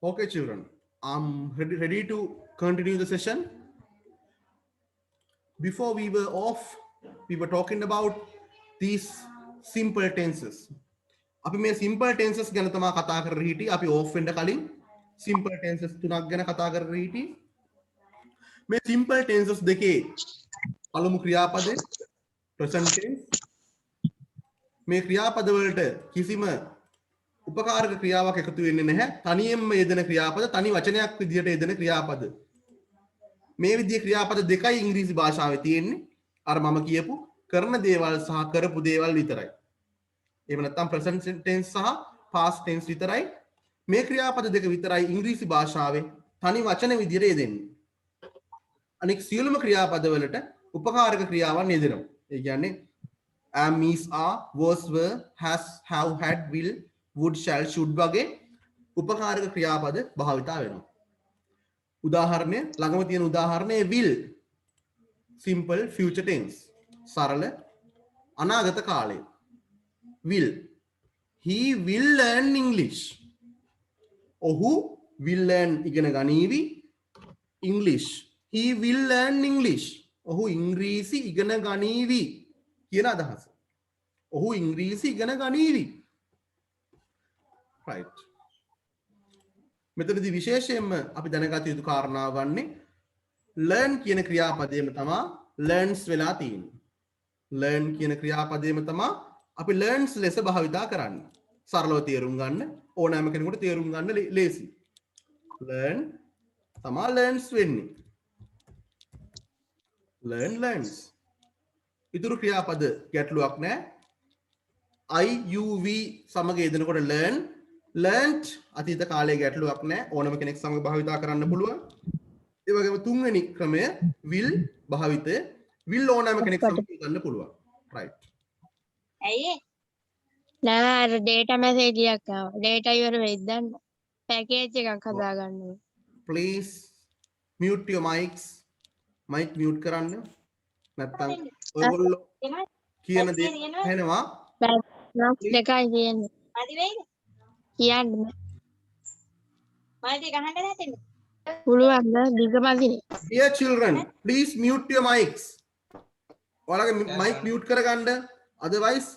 Okay, children. I'm ready to continue the session. Before we were off, we were talking about these simple tenses. අපි මේ simple tenses ගැන තමයි කතා කරලා හිටියේ. අපි off වෙන්න කලින් simple tenses තුනක් ගැන කතා කරලා හිටියේ. මේ simple tenses දෙකේ පළමු ක්‍රියාපදේ present tense. මේ ක්‍රියාපද වලට කිසිම උපකාරක ක්‍රියාවක් එකතු වෙන්නේ නැහැ. තනියෙන්ම යෙදෙන ක්‍රියාපද, තනි වචනයක් විදිහට යෙදෙන ක්‍රියාපද. මේ විදිහේ ක්‍රියාපද දෙකයි ඉංග්‍රීසි භාෂාවේ තියෙන්නේ. අර මම කියපු කරන දේවල් සහ කරපු දේවල් විතරයි. එහෙම නැත්නම් present tense සහ past tense විතරයි. මේ ක්‍රියාපද දෙක විතරයි ඉංග්‍රීසි භාෂාවේ තනි වචන විදිහට යෙදෙන්නේ. අනික සියලුම ක්‍රියාපද වලට උපකාරක ක්‍රියාවන් යෙදෙනවා. ඒ කියන්නේ am, is, are, was, were, has, have, had, will, would, shall, should වගේ උපකාරක ක්‍රියාපද භාවිතා වෙනවා. උදාහරණය ළඟම තියෙන උදාහරණය will simple future tense සරල අනාගත කාලය will he will learn English ඔහු will learn ඉගෙන ගනීවි English he will learn English ඔහු ඉංග්‍රීසි ඉගෙන ගනීවි කියන අදහස ඔහු ඉංග්‍රීසි ඉගෙන ගනීවි right මෙතනදී විශේෂයෙන්ම අපි දැනගත යුතු කාරණාව වන්නේ learn කියන ක්‍රියාපදයේම තමයි learns වෙලා තියෙන්නේ. learn කියන ක්‍රියාපදයේම තමයි අපි learns ලෙස භාවිතා කරන්නේ. සරලව තේරුම් ගන්න ඕනෑම කෙනෙකුට තේරුම් ගන්න ලේසි. learn තමයි learns වෙන්නේ. learn learns. ඊතුරු ක්‍රියාපද ගැටලුවක් නැහැ. I U V සමග යෙදෙනකොට learn learnt අතීත කාලයේ ගැටලුවක් නැහැ ඕනම කෙනෙක් සමග භාවිතා කරන්න පුළුවන් ඒ වගේම තුන්වෙනි ක්‍රමය will භාවිතය will ඕනම කෙනෙක් සමග ගන්න පුළුවන් right ඇයි නෑ අර data message එකක් ආවා data ඉවර වෙයිද දන්න package එකක් හදා ගන්න ඕනේ please mute your mics mic mute කරන්න නැත්නම් ඔයගොල්ලෝ කියන දේ ඇහෙනවා දෙකයි තියෙන්නේ මදි වෙයිද? කියන්න මල්ටි ගහන්න නැතිද? පුළුවන්ද දිගමදිනේ dear children please mute your mics ඔයාලගේ mic mute කරගන්න otherwise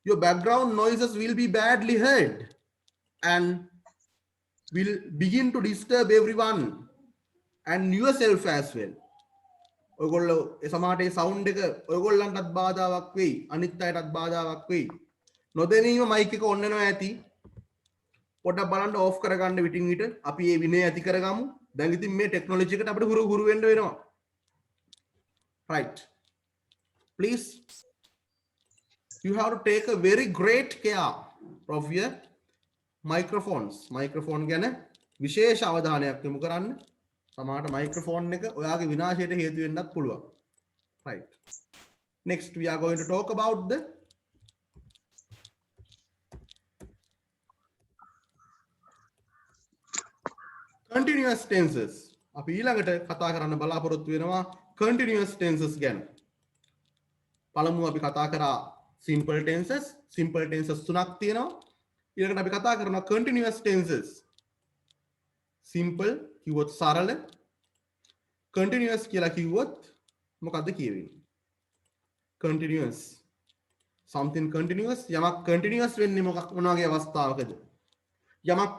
your background noises will be badly heard and will begin to disturb everyone and yourself as well ඔයගොල්ලෝ ඒ සමහරට ඒ sound එක ඔයගොල්ලන්ටත් බාධාවක් වෙයි අනිත් අයටත් බාධාවක් වෙයි නොදැනීම mic එක on වෙනවා ඇති පොඩ්ඩක් බලන්න off කරගන්න විටින් විට අපි මේ විනය ඇති කරගමු දැන් ඉතින් මේ ටෙක්නොලොජි එකට අපිට හුරු වෙන්න වෙනවා right please you have to take a very great care of your microphones microphone ගැන විශේෂ අවධානයක් යොමු කරන්න සමහරට microphone එක ඔයාගේ විනාශයට හේතු වෙන්නත් පුළුවන් right next we are going to talk about the continuous tenses අපි ඊළඟට කතා කරන්න බලාපොරොත්තු වෙනවා continuous tenses ගැන පළමුව අපි කතා කරා simple tenses තුනක් තියෙනවා ඊළඟට අපි කතා කරනවා continuous tenses simple කිව්වොත් සරල continuous කියලා කිව්වොත් මොකද්ද කියවෙන්නේ continuous something continuous යමක් continuous වෙන්නේ මොන වගේ අවස්ථාවකද යමක්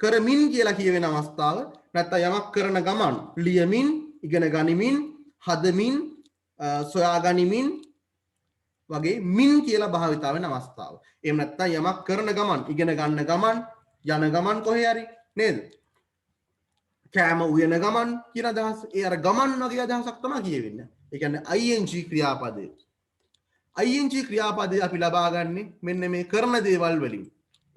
කරමින් කියලා කියවෙන අවස්ථාව නැත්නම් යමක් කරන ගමන් ලියමින් ඉගෙන ගනිමින් හදමින් සොයා ගනිමින් වගේ මින් කියලා භාවිතා වෙන අවස්ථාව. එහෙම නැත්නම් යමක් කරන ගමන් ඉගෙන ගන්න ගමන් යන ගමන් කොහේ හරි නේද? කෑම උයන ගමන් කියන අදහස. ඒ අර ගමන් වගේ අදහසක් තමයි කියවෙන්නේ. ඒ කියන්නේ ing ක්‍රියාපදය. ing ක්‍රියාපදය අපි ලබා ගන්නේ මෙන්න මේ කරන දේවල් වලින්.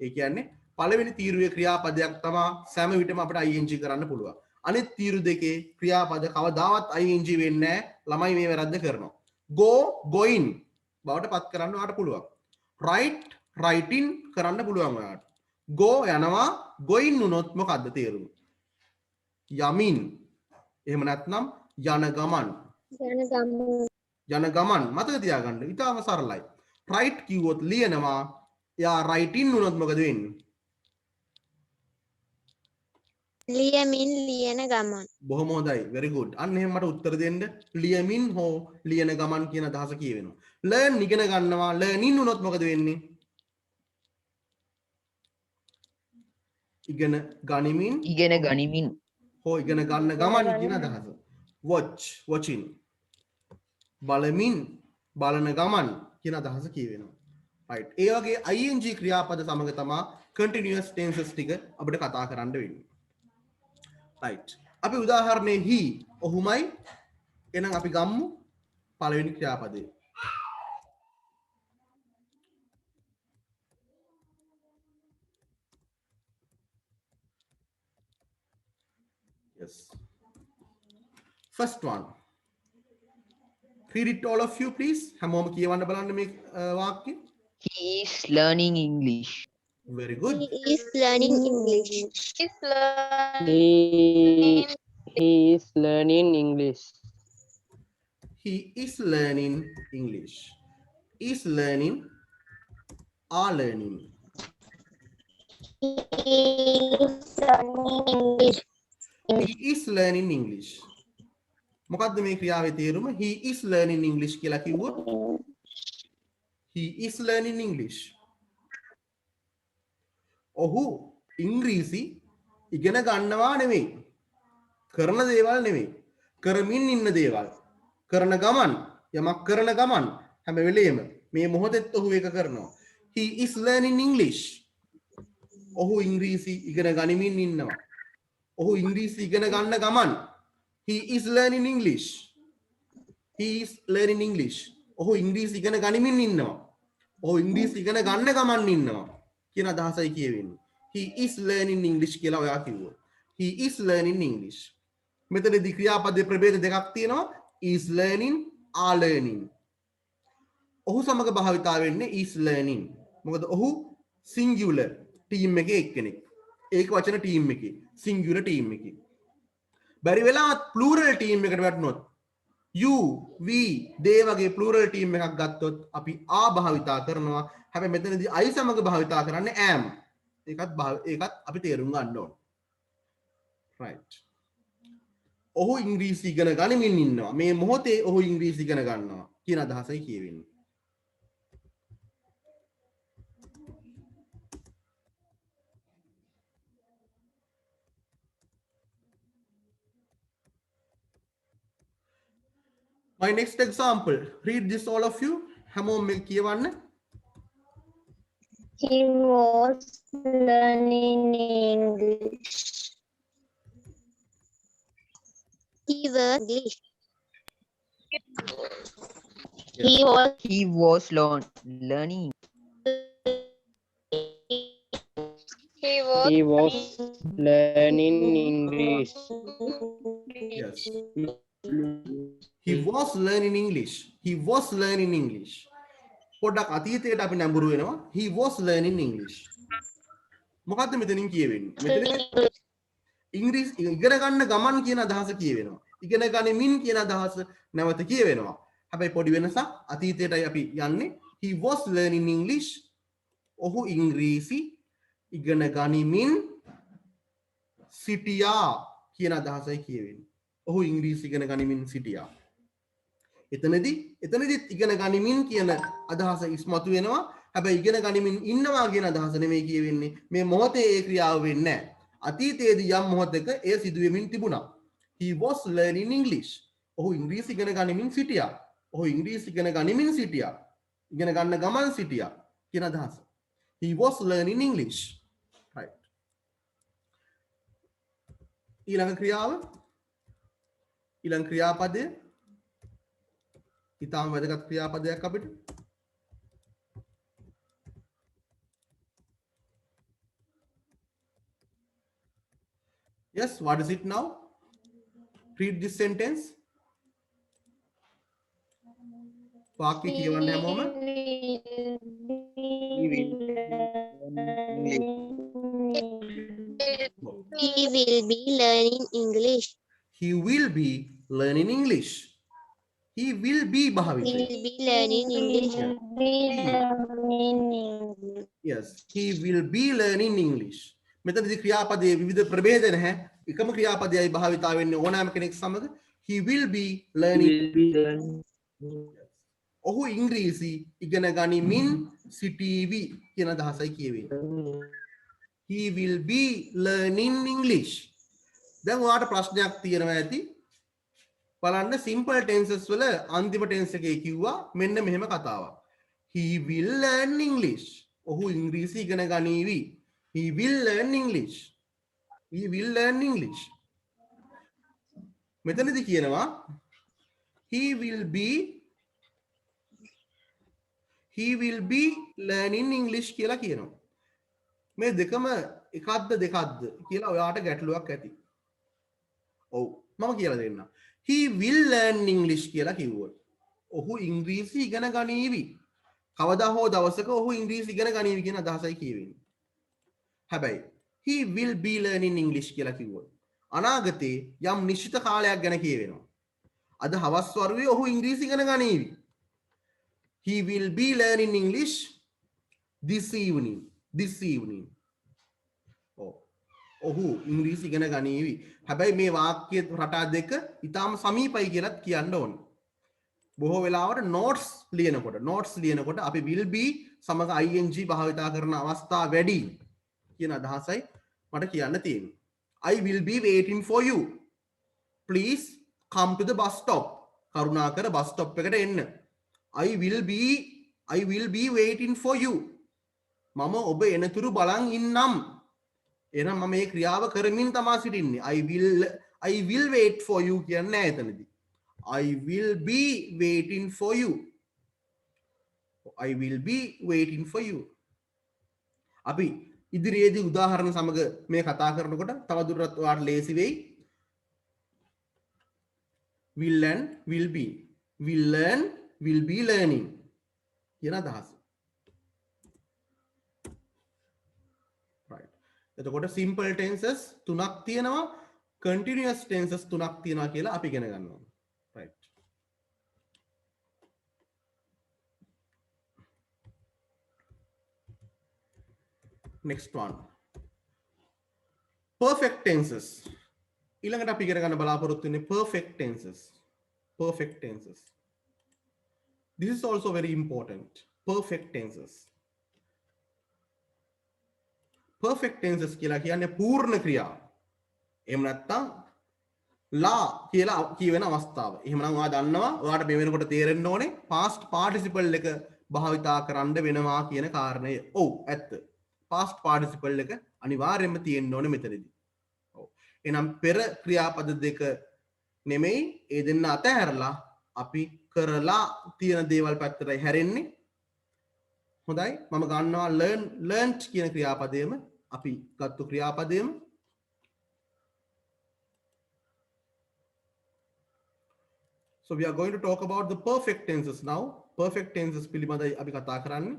ඒ කියන්නේ පළවෙනි තීරුවේ ක්‍රියාපදයක් තමයි සෑම විටම අපිට ing කරන්න පුළුවන්. අනිත් තීරු දෙකේ ක්‍රියාපද කවදාවත් ing වෙන්නේ නැහැ. ළමයි මේ වැරද්ද කරනවා. go going බවට පත් කරන්න ඔයාලට පුළුවන්. write writing කරන්න පුළුවන් ඔයාලට. go යනවා going වුණොත් මොකද්ද තේරුම? යමින්. එහෙම නැත්නම් යන ගමන්. යන ගමන් මතක තියාගන්න. ඊටම සරලයි. write කිව්වොත් ලියනවා. යා writing වුණොත් මොකද වෙන්නේ? ලියමින් ලියන ගමන්. බොහොම හොඳයි. very good. අන්න එහෙනම් මට උත්තර දෙන්න. ලියමින් හෝ ලියන ගමන් කියන අදහස කියවෙනවා. learn ඉගෙන ගන්නවා. learning උනොත් මොකද වෙන්නේ? ඉගෙන ගනිමින් ඉගෙන ගනිමින් හෝ ඉගෙන ගන්න ගමන් කියන අදහස. watch watching. බලමින් බලන ගමන් කියන අදහස කියවෙනවා. right. ඒ වගේ ing ක්‍රියාපද සමග තමා continuous tenses ටික අපිට කතා කරන්න වෙන්නේ. right. අපි උදාහරණේ he ඔහුමයි එහෙනම් අපි ගම්මු පළවෙනි ක්‍රියාපදේ. yes. first one. read it all of you please. හැමෝම කියවන්න බලන්න මේ වාක්‍ය. he is learning English. very good. He is learning English. He is learning English. He is learning English. Is learning are learning. He is learning English. He is learning English. මොකද්ද මේ ක්‍රියාවේ තේරුම? He is learning English කියලා කිව්වොත් he is learning English. ඔහු ඉංග්‍රීසි ඉගෙන ගන්නවා නෙමෙයි. කරන දේවල් නෙමෙයි. කරමින් ඉන්න දේවල්. කරන ගමන් යමක් කරන ගමන් හැම වෙලෙම මේ මොහොතෙත් ඔහු ඒක කරනවා. He is learning English. ඔහු ඉංග්‍රීසි ඉගෙන ගනිමින් ඉන්නවා. ඔහු ඉංග්‍රීසි ඉගෙන ගන්න ගමන් he is learning English. He is learning English. ඔහු ඉංග්‍රීසි ඉගෙන ගනිමින් ඉන්නවා. ඔහු ඉංග්‍රීසි ඉගෙන ගන්න ගමන් ඉන්නවා කියන අදහසයි කියවෙන්නේ. He is learning English කියලා ඔයා කිව්වොත්. He is learning English. මෙතනදී ක්‍රියාපදයේ ප්‍රභේද දෙකක් තියෙනවා. is learning are learning. ඔහු සමග භාවිතා වෙන්නේ is learning. මොකද ඔහු singular team එකේ එක්කෙනෙක්. ඒක වචන team එකේ singular team එකේ. බැරි වෙලාවත් plural team එකට වැටුනොත් you we they වගේ plural team එකක් ගත්තොත් අපි are භාවිතා කරනවා. හැබැයි මෙතනදී I සමග භාවිතා කරන්නේ am. ඒකත් අපි තේරුම් ගන්න ඕන. right. ඔහු ඉංග්‍රීසි ඉගෙන ගනිමින් ඉන්නවා. මේ මොහොතේ ඔහු ඉංග්‍රීසි ඉගෙන ගන්නවා කියන අදහසයි කියවෙන්නේ. My next example. Read this all of you. හැමෝම මේක කියවන්න. He was learning English. He was English. He was learning He was learning English. Yes. He was learning English. He was learning English. පොඩ්ඩක් අතීතයට අපි නැඹුරු වෙනවා. He was learning English. මොකද්ද මෙතනින් කියවෙන්නේ? මෙතන ඉංග්‍රීසි ඉගෙන ගන්න ගමන් කියන අදහස කියවෙනවා. ඉගෙන ගනිමින් කියන අදහස නැවත කියවෙනවා. හැබැයි පොඩි වෙනසක් අතීතයටයි අපි යන්නේ. He was learning English. ඔහු ඉංග්‍රීසි ඉගෙන ගනිමින් සිටියා කියන අදහසයි කියවෙන්නේ. ඔහු ඉංග්‍රීසි ඉගෙන ගනිමින් සිටියා. එතනදී ඉගෙන ගනිමින් කියන අදහස ඉස්මතු වෙනවා. හැබැයි ඉගෙන ගනිමින් ඉන්නවා කියන අදහස නෙමෙයි කියවෙන්නේ. මේ මොහොතේ ඒ ක්‍රියාව වෙන්නේ නැහැ. අතීතයේදී යම් මොහොතක එය සිදු වෙමින් තිබුණා. He was learning English. ඔහු ඉංග්‍රීසි ඉගෙන ගනිමින් සිටියා. ඔහු ඉංග්‍රීසි ඉගෙන ගනිමින් සිටියා. ඉගෙන ගන්න ගමන් සිටියා කියන අදහස. He was learning English. Right. ඊළඟ ක්‍රියාපදය ඉතාම වැදගත් ක්‍රියාපදයක් අපිට. Yes, what is it now? Read this sentence. වාක්‍ය කියවන්න හැමෝම. He will be learning English. He will be learning English. He will be He භාවිතයි. will be learning English. Yes, he will be learning English. මෙතනදී ක්‍රියාපදයේ විවිධ ප්‍රභේද නැහැ. එකම ක්‍රියාපදයයි භාවිතා වෙන්නේ ඕනෑම කෙනෙක් සමග. He will be learning. ඔහු ඉංග්‍රීසි ඉගෙන ගනිමින් සිටීවි කියන අදහසයි කියවෙන්නේ. He will be learning English. දැන් ඔයාලට ප්‍රශ්නයක් තියෙනවා ඇති. බලන්න simple tenses වල අන්තිම tense එකේ කිව්වා මෙන්න මෙහෙම කතාවක්. He will learn English. ඔහු ඉංග්‍රීසි ඉගෙන ගනීවි. He will learn English. He will learn English. මෙතනදී කියනවා he will be learning English කියලා කියනවා. මේ දෙකම එකක්ද දෙකක්ද කියලා ඔයාට ගැටලුවක් ඇති. ඔව් මම කියලා දෙන්නම්. He will learn English කියලා කිව්වොත් ඔහු ඉංග්‍රීසි ඉගෙන ගනීවි. කවදා හෝ දවසක ඔහු ඉංග්‍රීසි ඉගෙන ගනීවි කියන අදහසයි කියවෙන්නේ. හැබැයි he will be learning English කියලා කිව්වොත් අනාගතේ යම් නිශ්චිත කාලයක් ගැන කියවෙනවා. අද හවස් වරුවේ ඔහු ඉංග්‍රීසි ඉගෙන ගනීවි. He will be learning English this evening. This evening. ඔහු ඉංග්‍රීසි ඉගෙන ගනීවි. හැබැයි මේ වාක්‍ය රටා දෙක ඊටාම සමීපයි කියලාත් කියන්න ඕනේ. බොහෝ වෙලාවට notes ලියනකොට අපි will be සමග ing භාවිතා කරන අවස්ථා වැඩි කියන අදහසයි මට කියන්න තියෙන්නේ. I will be waiting for you. Please come to the bus stop. කරුණාකර bus stop එකට එන්න. I will be waiting for you. මම ඔබ එනතුරු බලන් ඉන්නම්. එහෙනම් මම මේ ක්‍රියාව කරමින් තමයි සිටින්නේ. I will wait for you කියන්නේ එතනදී. I will be waiting for you. I will be waiting for you. අපි ඉදිරියේදී උදාහරණ සමග මේ කතා කරනකොට තවදුරටත් ඔයාලට ලේසි වෙයි. will and will be. will learn, will be learning කියන අදහස. right. එතකොට simple tenses තුනක් තියෙනවා, continuous tenses තුනක් තියෙනවා කියලා අපි ඉගෙන ගන්නවා. right. next one. perfect tenses. ඊළඟට අපි ඉගෙන ගන්න බලාපොරොත්තු වෙන්නේ perfect tenses. perfect tenses. This is also very important. Perfect tenses. Perfect tenses කියලා කියන්නේ පූර්ණ ක්‍රියාව. එහෙම නැත්නම් ලා කියලා කියවෙන අවස්ථාව. එහෙමනම් ඔයා දන්නවා ඔයාට මේ වෙනකොට තේරෙන්න ඕනේ past participle එක භාවිතා කරන්න වෙනවා කියන කාරණය. ඔව් ඇත්ත. past participle එක අනිවාර්යයෙන්ම තියෙන්න ඕනේ මෙතනදී. ඔව්. එහෙනම් පෙර ක්‍රියාපද දෙක නෙමෙයි ඒ දෙන්න අතහැරලා අපි කරලා තියෙන දේවල් පැත්තටයි හැරෙන්නේ. හොඳයි මම ගන්නවා learned කියන ක්‍රියාපදයේම අපි ගත්තු ක්‍රියාපදයේම so we are going to talk about the perfect tenses now. perfect tenses පිළිබඳව අපි කතා කරන්නේ.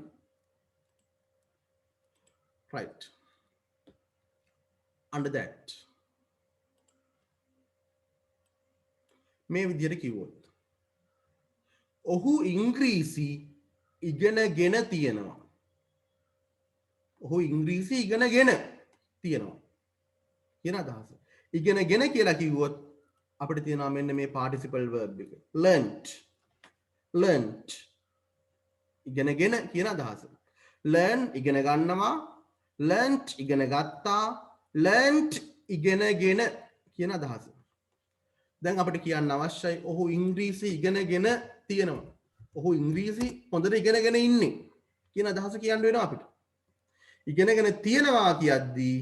right. under that මේ විදිහට කිව්වොත් ඔහු ඉංග්‍රීසි ඉගෙනගෙන තියෙනවා. ඔහු ඉංග්‍රීසි ඉගෙනගෙන තියෙනවා කියන අදහස. ඉගෙනගෙන කියලා කිව්වොත් අපිට තියෙනවා මෙන්න මේ participle verb එක. learned. ඉගෙනගෙන කියන අදහස. learn ඉගෙන ගන්නවා, learned ඉගෙන ගත්තා, learned ඉගෙනගෙන කියන අදහස. දැන් අපිට කියන්න අවශ්‍යයි ඔහු ඉංග්‍රීසි ඉගෙනගෙන තියෙනවා. ඔහු ඉංග්‍රීසි හොඳට ඉගෙනගෙන ඉන්නේ කියන අදහස කියන්න වෙනවා අපිට. ඉගෙනගෙන තියෙනවා කියද්දී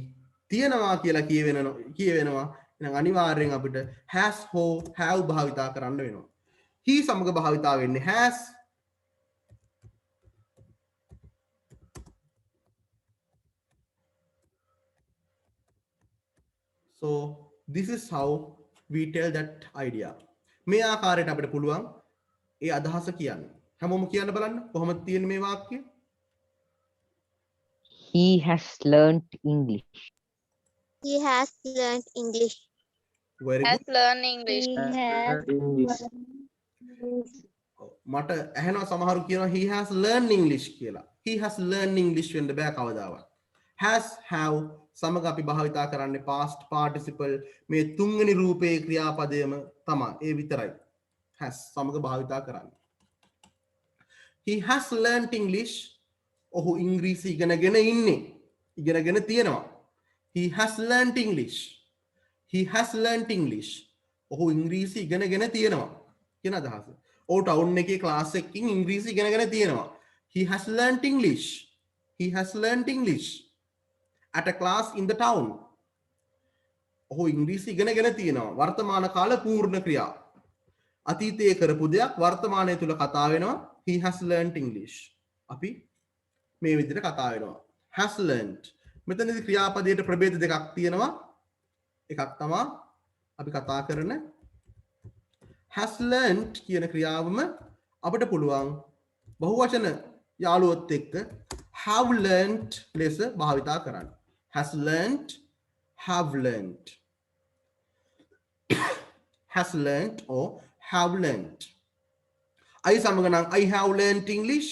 තියෙනවා කියලා කියවෙනවා. එහෙනම් අනිවාර්යෙන් අපිට has හෝ have භාවිතා කරන්න වෙනවා. he සමග භාවිතා වෙන්නේ has. so this is how we tell that idea. මේ ආකාරයට අපිට පුළුවන් ඒ අදහස කියන්න. හැමෝම කියන්න බලන්න කොහොමද තියෙන්නේ මේ වාක්‍යය? He has learnt English. He has learned English. very Has good. learned English. මට ඇහෙනවා සමහරු කියනවා he has learned English කියලා. he has learned English වෙන්න බෑ කවදාවත්. has, have සමග අපි භාවිතා කරන්නේ past participle මේ තුන්වෙනි රූපයේ ක්‍රියාපදයම තමයි. ඒ විතරයි. has සමග භාවිතා කරන්නේ. He has learnt English. ඔහු ඉංග්‍රීසි ඉගෙනගෙන ඉන්නේ. ඉගෙනගෙන තියෙනවා. He has learnt English. He has learnt English. ඔහු ඉංග්‍රීසි ඉගෙනගෙන තියෙනවා කියන අදහස. ඔහු ටවුන් එකේ ක්ලාස් එකකින් ඉංග්‍රීසි ඉගෙනගෙන තියෙනවා. He has learnt English. He has learnt English at a class in the town. ඔහු ඉංග්‍රීසි ඉගෙනගෙන තියෙනවා. වර්තමාන කාල පූර්ණ ක්‍රියා. අතීතයේ කරපු දෙයක් වර්තමානයේ තුල කතා වෙනවා. He has learnt English. අපි මේ විදිහට කතා වෙනවා. Has learnt. මෙතනදී ක්‍රියාපදයට ප්‍රභේද දෙකක් තියෙනවා. එකක් තමයි අපි කතා කරන has learnt කියන ක්‍රියාවම අපිට පුළුවන් බහුවචන යාළුවොත් එක්ක have learnt ලෙස භාවිතා කරන්න. Has learnt, have learnt. Has learnt or have learnt. I සමග නම් I have learnt English.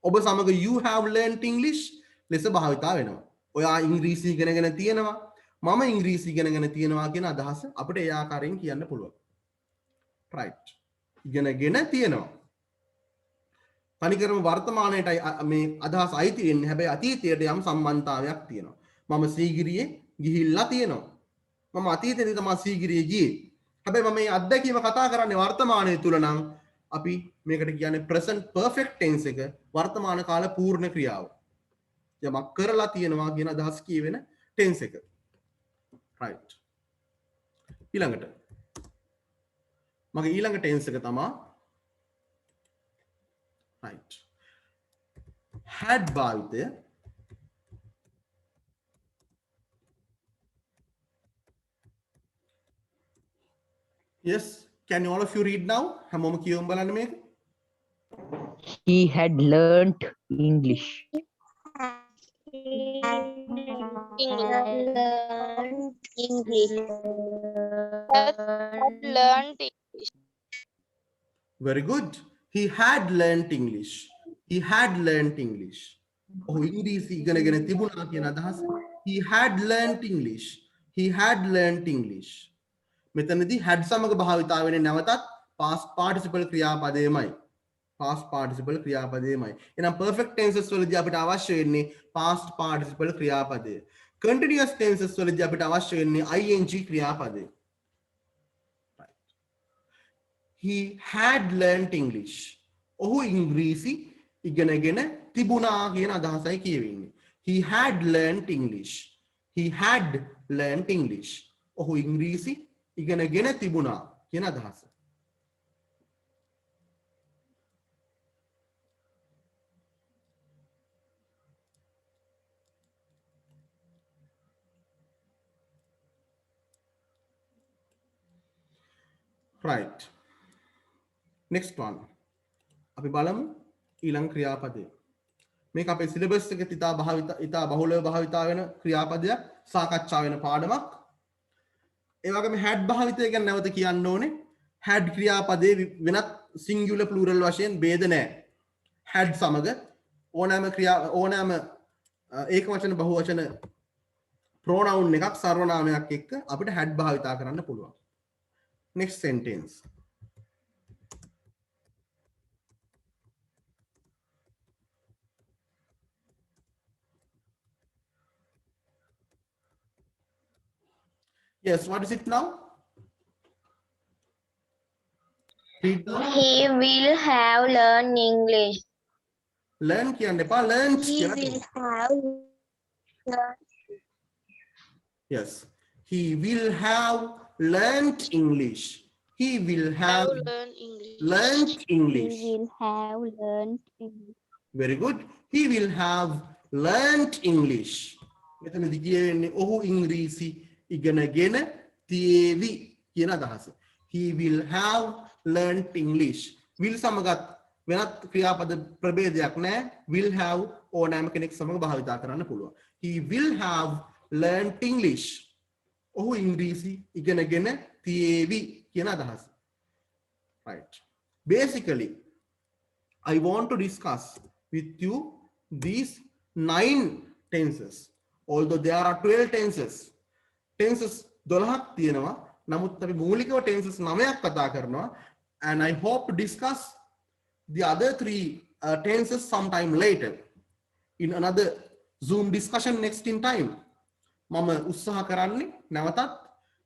ඔබ සමග you have learnt English ලෙස භාවිතා වෙනවා. ඔයා ඉංග්‍රීසි ඉගෙනගෙන තියෙනවා. මම ඉංග්‍රීසි ඉගෙනගෙන තියෙනවා කියන අදහස අපිට ඒ ආකාරයෙන් කියන්න පුළුවන්. right. ඉගෙනගෙන තියෙනවා. තනිකරම වර්තමානයේටයි මේ අදහස අයිති වෙන්නේ. හැබැයි අතීතයට යම් සම්බන්ධතාවයක් තියෙනවා. මම සීගිරියේ ගිහිල්ලා තියෙනවා. මම අතීතයේදී තමයි සීගිරියේ ගියේ. හැබැයි මම මේ අත්දැකීම කතා කරන්නේ වර්තමානයේ තුල නම් අපි මේකට කියන්නේ present perfect tense එක වර්තමාන කාල පූර්ණ ක්‍රියාව. යමක් කරලා තියෙනවා කියන අදහස් කියවෙන tense එක. right. ඊළඟට මගේ ඊළඟ tense එක තමයි right. had භාවිතය yes, can all of you read now? හැමෝම කියවමු බලන්න මේක. He had learnt English. learned Very good. He had learnt English. He had learnt English. ඔහු ඉංග්‍රීසි ඉගෙනගෙන තිබුණා කියන අදහස. He had learnt English. He had learnt English. මෙතනදී had සමග භාවිතා වෙන්නේ නැවතත් past participle ක්‍රියාපදයමයි. past participle ක්‍රියාපදයමයි. එහෙනම් perfect tenses වලදී අපිට අවශ්‍ය වෙන්නේ past participle ක්‍රියාපදය. continuous tenses වලදී අපිට අවශ්‍ය වෙන්නේ ing ක්‍රියාපදය. He had learnt English. ඔහු ඉංග්‍රීසි ඉගෙනගෙන තිබුණා කියන අදහසයි කියවෙන්නේ. He had learnt English. He had learnt English. ඔහු ඉංග්‍රීසි ඉගෙනගෙන තිබුණා කියන අදහස. right. next one. අපි බලමු ඊළඟ ක්‍රියාපදය. මේක අපේ සිලබස් එකේ ඉතා බහුලව භාවිතා වෙන ක්‍රියාපදයක්, සාකච්ඡා වෙන පාඩමක්. ඒ වගේම had භාවිතය ගැන නැවත කියන්න ඕනේ. had ක්‍රියාපදයේ වෙනත් singular plural වශයෙන් ભેද නැහැ. had සමග ඕනෑම ඒක වචන බහුවචන pronoun එකක් සර්වනාමයක් එක්ක අපිට had භාවිතා කරන්න පුළුවන්. next sentence. Yes, what is it now? Read the He will have learned English. learn කියන්න එපා, learned He කියලා will කියන්න. have learned. Yes, he will have learnt English. He will have learnt English. He will have learned English. Very good. He will have learnt English. මෙතනදී කියන්නේ ඔහු ඉංග්‍රීසි ඉගෙනගෙන තියේවි කියන අදහස. He will have learnt English. will සමගත් වෙනත් ක්‍රියාපද ප්‍රභේදයක් නැහැ. will have ඕනෑම කෙනෙක් සමග භාවිතා කරන්න පුළුවන්. He will have learnt English. ඔහු ඉංග්‍රීසි ඉගෙනගෙන තියේවි කියන අදහස. right. basically I want to discuss with you these 9 tenses. although there are 12 tenses. Tenses 12ක් තියෙනවා. නමුත් අපි මූලිකව tenses 9ක් කතා කරනවා. And I hope to discuss the other 3 tenses sometime later in another Zoom discussion next in time. මම උත්සාහ කරන්නේ නැවතත්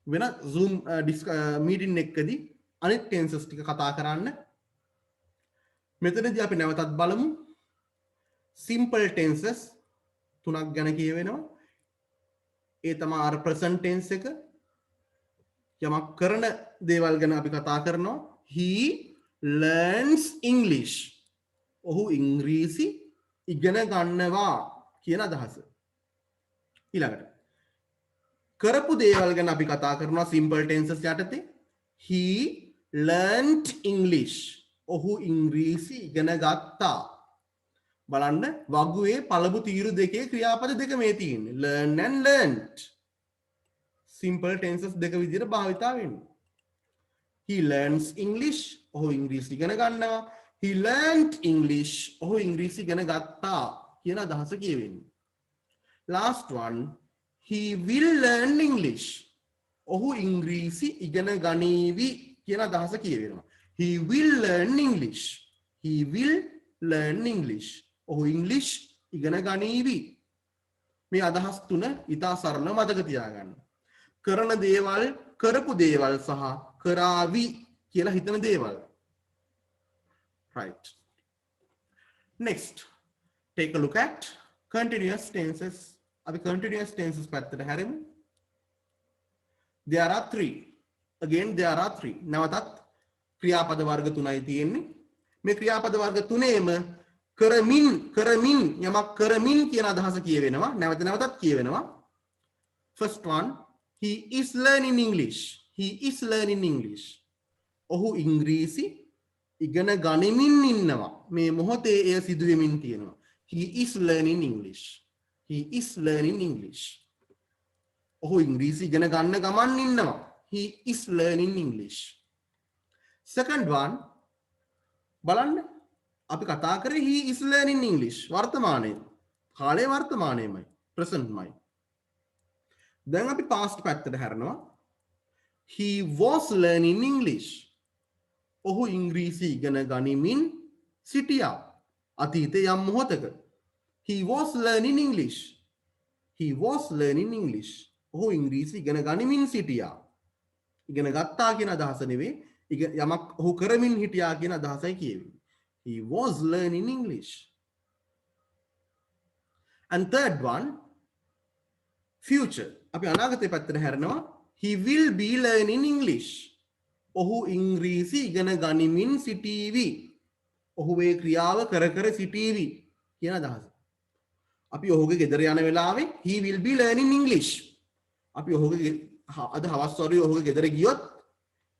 වෙන Zoom meeting එකකදී අනිත් tenses ටික කතා කරන්න. මෙතනදී අපි නැවතත් බලමු. Simple tenses තුනක් ගැන කියවෙනවා. ඒ තමයි අර present tense එක. යමක් කරන දේවල් ගැන අපි කතා කරනවා. He learns English. ඔහු ඉංග්‍රීසි ඉගෙන ගන්නවා කියන අදහස. ඊළඟට කරපු දේවල් ගැන අපි කතා කරනවා simple tenses යටතේ. He learned English. ඔහු ඉංග්‍රීසි ඉගෙන ගත්තා. බලන්න වගුවේ පළමු තීරු දෙකේ ක්‍රියාපද දෙක මේ තියෙන්නේ. learn and learned. simple tenses දෙක විදිහට භාවිතා වෙන්නේ. He learns English. ඔහු ඉංග්‍රීසි ඉගෙන ගන්නවා. He learned English. ඔහු ඉංග්‍රීසි ඉගෙන ගත්තා කියන අදහස කියවෙන්නේ. Last one. He will learn English. ඔහු ඉංග්‍රීසි ඉගෙන ගනීවි කියන අදහස කියවෙනවා. He will learn English. He will learn English. ඔහු ඉංග්‍රීසි ඉගෙන ගනීවි. මේ අදහස් තුන ඉතා සරලව මතක තියාගන්න. කරන දේවල්, කරපු දේවල් සහ කරාවි කියලා හිතන දේවල්. Right. Next, take a look at continuous tenses. අපි continuous tenses පැත්තට හැරෙමු. There are 3. Again, there are 3. නැවතත් ක්‍රියාපද වර්ග 3යි තියෙන්නේ. මේ ක්‍රියාපද වර්ග 3ේම කරමින් යමක් කරමින් කියන අදහස කියවෙනවා. නැවත නැවතත් කියවෙනවා. First one, he is learning English. He is learning English. ඔහු ඉංග්‍රීසි ඉගෙන ගනිමින් ඉන්නවා. මේ මොහොතේ එය සිදු වෙමින් තියෙනවා. He is learning English. He is learning English. ඔහු ඉංග්‍රීසි ඉගෙන ගන්න ගමන් ඉන්නවා. He is learning English. Second one, බලන්න අපි කතා කරේ he is learning English වර්තමානයේ. කාලේ වර්තමානයේමයි. presentමයි. දැන් අපි past පැත්තට හැරෙනවා. He was learning English. ඔහු ඉංග්‍රීසි ඉගෙන ගනිමින් සිටියා. අතීතයේ යම් මොහොතක. He was learning English. He was learning English. ඔහු ඉංග්‍රීසි ඉගෙන ගනිමින් සිටියා. ඉගෙන ගත්තා කියන අදහස නෙවෙයි. යමක් ඔහු කරමින් හිටියා කියන අදහසයි කියවෙන්නේ. He was learning English. And third one, future. අපි අනාගතේ පැත්තට හැරෙනවා. He will be learning English. ඔහු ඉංග්‍රීසි ඉගෙන ගනිමින් සිටීවි. ඔහු ඒ ක්‍රියාව කර කර සිටීවි කියන අදහස. අපි ඔහුගේ ගෙදර යන වෙලාවේ he will be learning English. අපි ඔහුගේ අද හවස් වරුවේ ඔහුගේ ගෙදර ගියොත්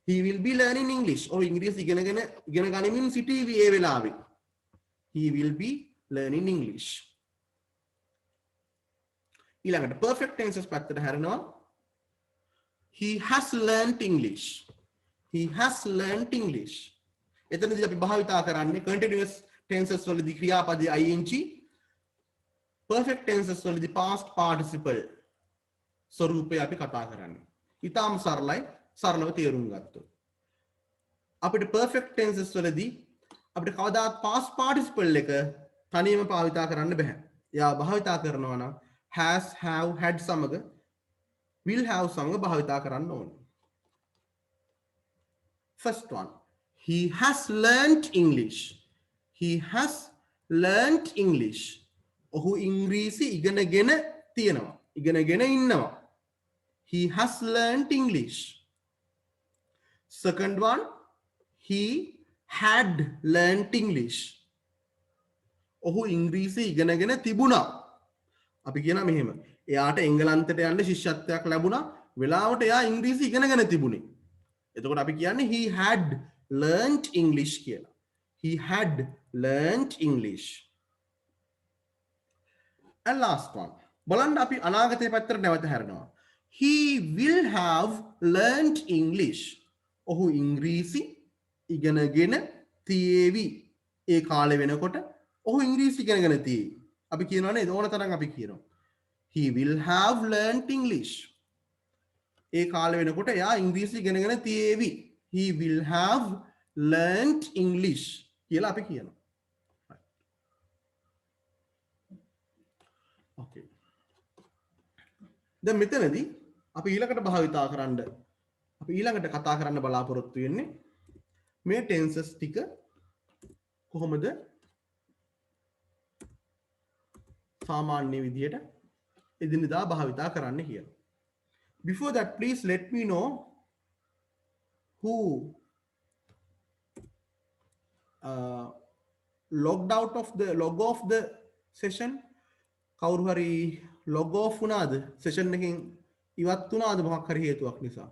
he will be learning English. ඔහු ඉංග්‍රීසි ඉගෙන ගනිමින් සිටීවි ඒ වෙලාවේ. He will be learning English. ඊළඟට perfect tenses පැත්තට හැරෙනවා. He has learnt English. He has learnt English. එතනදී අපි භාවිතා කරන්නේ continuous tenses වලදී ක්‍රියාපදයේ ing, perfect tenses වලදී past participle ස්වරූපය අපි කතා කරන්නේ. ඊටාම සරලයි, සරලව තේරුම් ගත්තොත්. අපිට perfect tenses වලදී අපිට කවදාවත් past participle එක තනියම භාවිතා කරන්න බෑ. එයා භාවිතා කරනවා නම් has, have, had සමග will have සමග භාවිතා කරන්න ඕනේ. First one, he has learnt English. He has learnt English. ඔහු ඉංග්‍රීසි ඉගෙනගෙන තියෙනවා. ඉගෙනගෙන ඉන්නවා. He has learnt English. Second one, he had learnt English. ඔහු ඉංග්‍රීසි ඉගෙනගෙන තිබුණා. අපි කියනවා මෙහෙම. එයාට එංගලන්තයට යන්න ශිෂ්‍යත්වයක් ලැබුණා. වෙලාවට එයා ඉංග්‍රීසි ඉගෙනගෙන තිබුණේ. එතකොට අපි කියන්නේ he had learnt English කියලා. He had learnt English. And last one. බලන්න අපි අනාගතයේ පැත්තට නැවත හැරෙනවා. He will have learnt English. ඔහු ඉංග්‍රීසි ඉගෙනගෙන තියේවි. ඒ කාලේ වෙනකොට ඔහු ඉංග්‍රීසි ඉගෙනගෙන තියේවි. අපි කියනවා නේද ඕන තරම් අපි කියනවා. he will have learnt English. ඒ කාලේ වෙනකොට එයා ඉංග්‍රීසි ඉගෙනගෙන තියේවි. He will have learnt English කියලා අපි කියනවා. Okay. දැන් මෙතනදී අපි ඊළඟට භාවිතා කරන්න අපි ඊළඟට කතා කරන්න බලාපොරොත්තු වෙන්නේ මේ ටෙන්සස් ටික කොහොමද සාමාන්‍ය විදියට එදිනෙදා භාවිතා කරන්න කියලා. Before that, please let me know who logged out of the log off the session. කවුරු හරි log off වුණාද? session එකෙන් ඉවත් වුණාද මොකක් හරි හේතුවක් නිසා?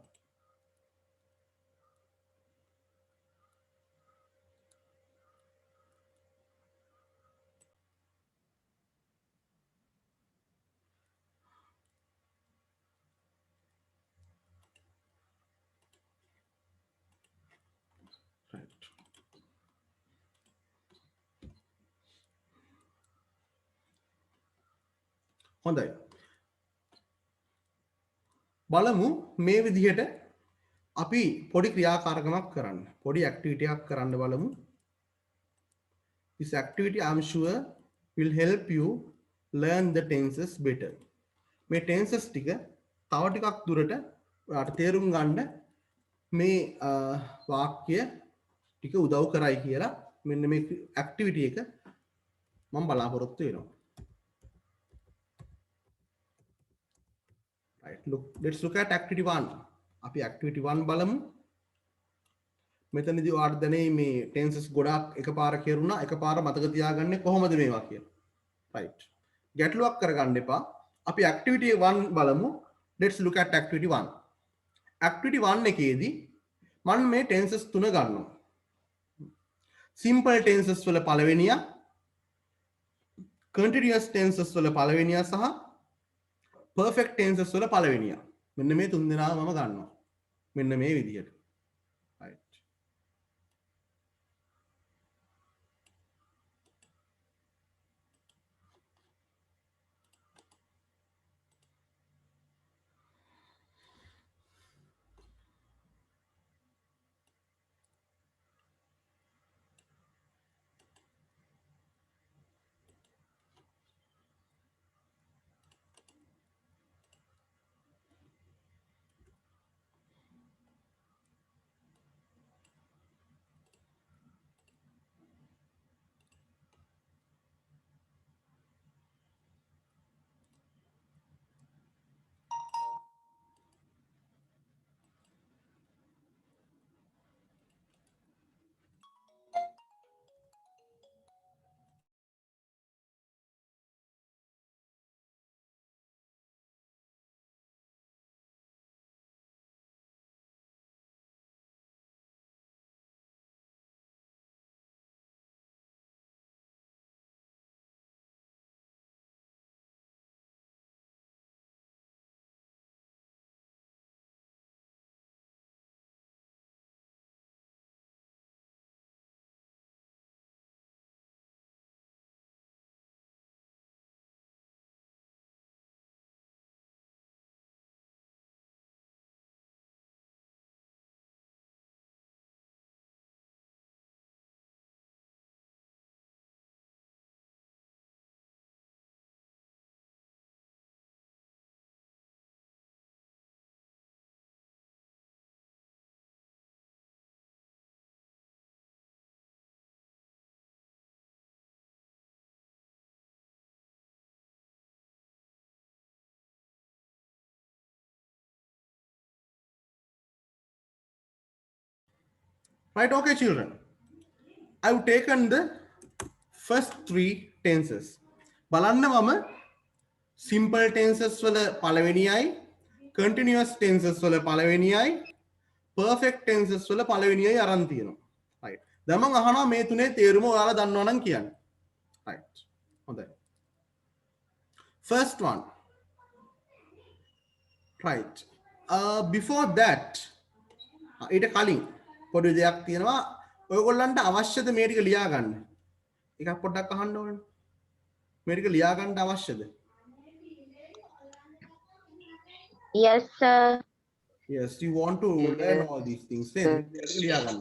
හොඳයි. බලමු මේ විදිහට අපි පොඩි ක්‍රියාකාරකමක් කරන්න. පොඩි ඇක්ටිවිටි එකක් කරන්න බලමු. This activity I'm sure will help you learn the tenses better. මේ tenses ටික තව ටිකක් දුරට ඔයාලට තේරුම් ගන්න මේ වාක්‍ය ටික උදව් කරයි කියලා මෙන්න මේ ඇක්ටිවිටි එක මම බලාපොරොත්තු වෙනවා. Right, let's look at activity 1. අපි activity 1 බලමු. මෙතනදී ඔයාලට දැනේ මේ tenses ගොඩාක් එකපාර කෙරුණා. එකපාර මතක තියාගන්නේ කොහොමද මේවා කියලා. Right. ගැටලුවක් කරගන්න එපා. අපි activity 1 බලමු. Let's look at activity 1. activity 1 එකේදී මම මේ tenses තුන ගන්නවා. simple tenses වල පළවෙනිය, continuous tenses වල පළවෙනිය සහ perfect tenses වල පළවෙනිය. මෙන්න මේ තුන් දෙනාම මම ගන්නවා. මෙන්න මේ විදිහට. right. Right, okay children. I've taken the first three tenses. බලන්න මම simple tenses වල පළවෙනියයි, continuous tenses වල පළවෙනියයි, perfect tenses වල පළවෙනියයි අරන් තියෙනවා. right. දැන් මම අහනවා මේ තුනේ තේරුම ඔයාලා දන්නවා නම් කියන්න. right. හොඳයි. First one. right. Before that ඊට කලින් පොඩි දෙයක් තියෙනවා. ඔයගොල්ලන්ට අවශ්‍යද මේ ටික ලියා ගන්න? එකක් පොඩ්ඩක් අහන්න ඕනේ. මේ ටික ලියා ගන්න අවශ්‍යද? Yes, sir. Yes, you want to learn all these things. ලියා ගන්න.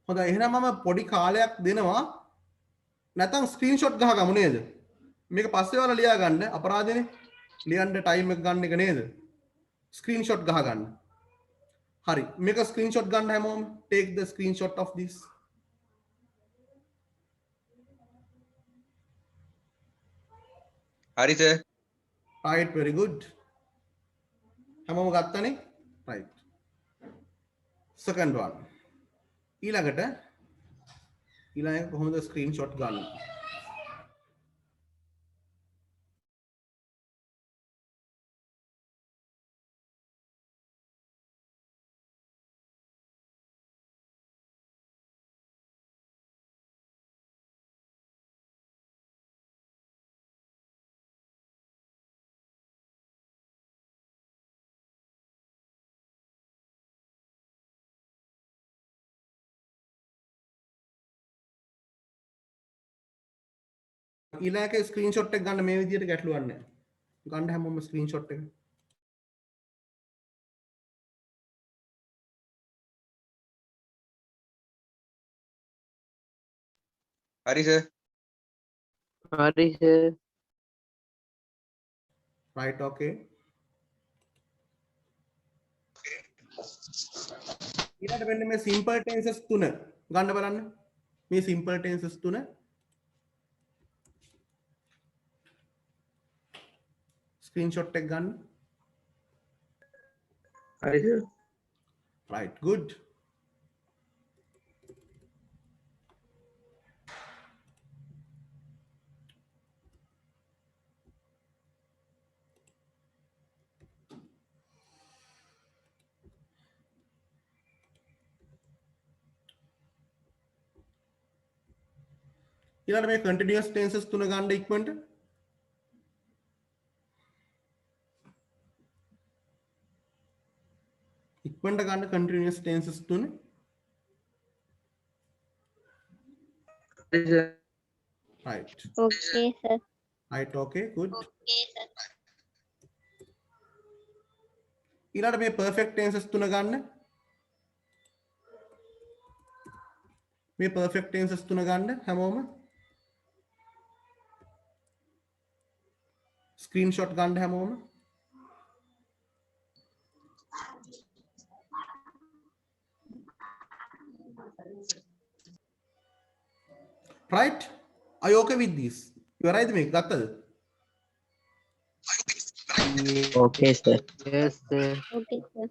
හොඳයි එහෙනම් මම පොඩි කාලයක් දෙනවා. නැත්නම් ස්ක්‍රීන්ෂොට් ගහගමු නේද? මේක පස්සේ වල ලියා ගන්න අපරාධනේ. ලියන්න ටයිම් එක ගන්න එක නේද? ස්ක්‍රීන්ෂොට් ගහගන්න. හරි. මේක ස්ක්‍රීන්ෂොට් ගන්න හැමෝම. Take the screenshot of this. හරි සර්. Right, very good. හැමෝම ගත්තනේ? Right. Second one. ඊළඟට කොහොමද ස්ක්‍රීන්ෂොට් ගන්න? ඊළඟ ස්ක්‍රීන්ෂොට් එක ගන්න මේ විදිහට ගැටලුවක් නැහැ. ගන්න හැමෝම ස්ක්‍රීන්ෂොට් එක. හරි sir. Hurry, sir. Right, okay. ඊළඟට මෙන්න මේ simple tenses තුන ගන්න බලන්න. මේ simple tenses තුන ස්ක්‍රීන්ෂොට් එක ගන්න. Hurry, sir. Right, good. ඊළඟට මේ continuous tenses තුන ගන්න ඉක්මනට. ඉක්මනට ගන්න continuous tenses තුන. Hurry, sir. Right. Okay, sir. Right, okay, good. ඊළඟට මේ perfect tenses තුන ගන්න. මේ perfect tenses තුන ගන්න හැමෝම. ස්ක්‍රීන්ෂොට් ගන්න හැමෝම. Right? Are you okay with this? You are right මේක ගත්තද? Okay, sir. Yes, sir. Okay, sir.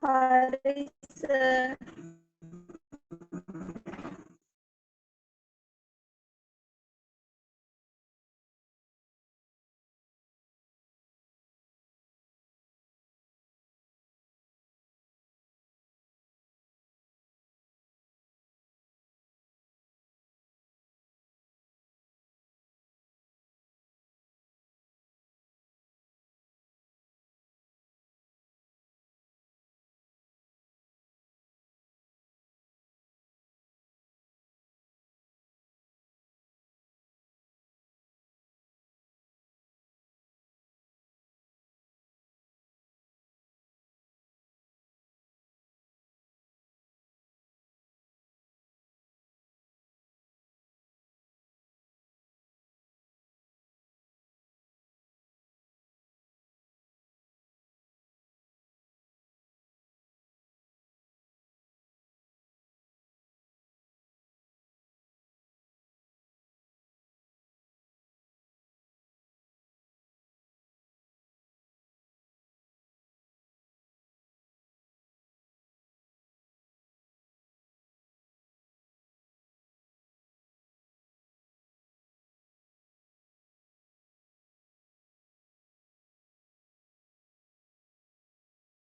Hurry, sir.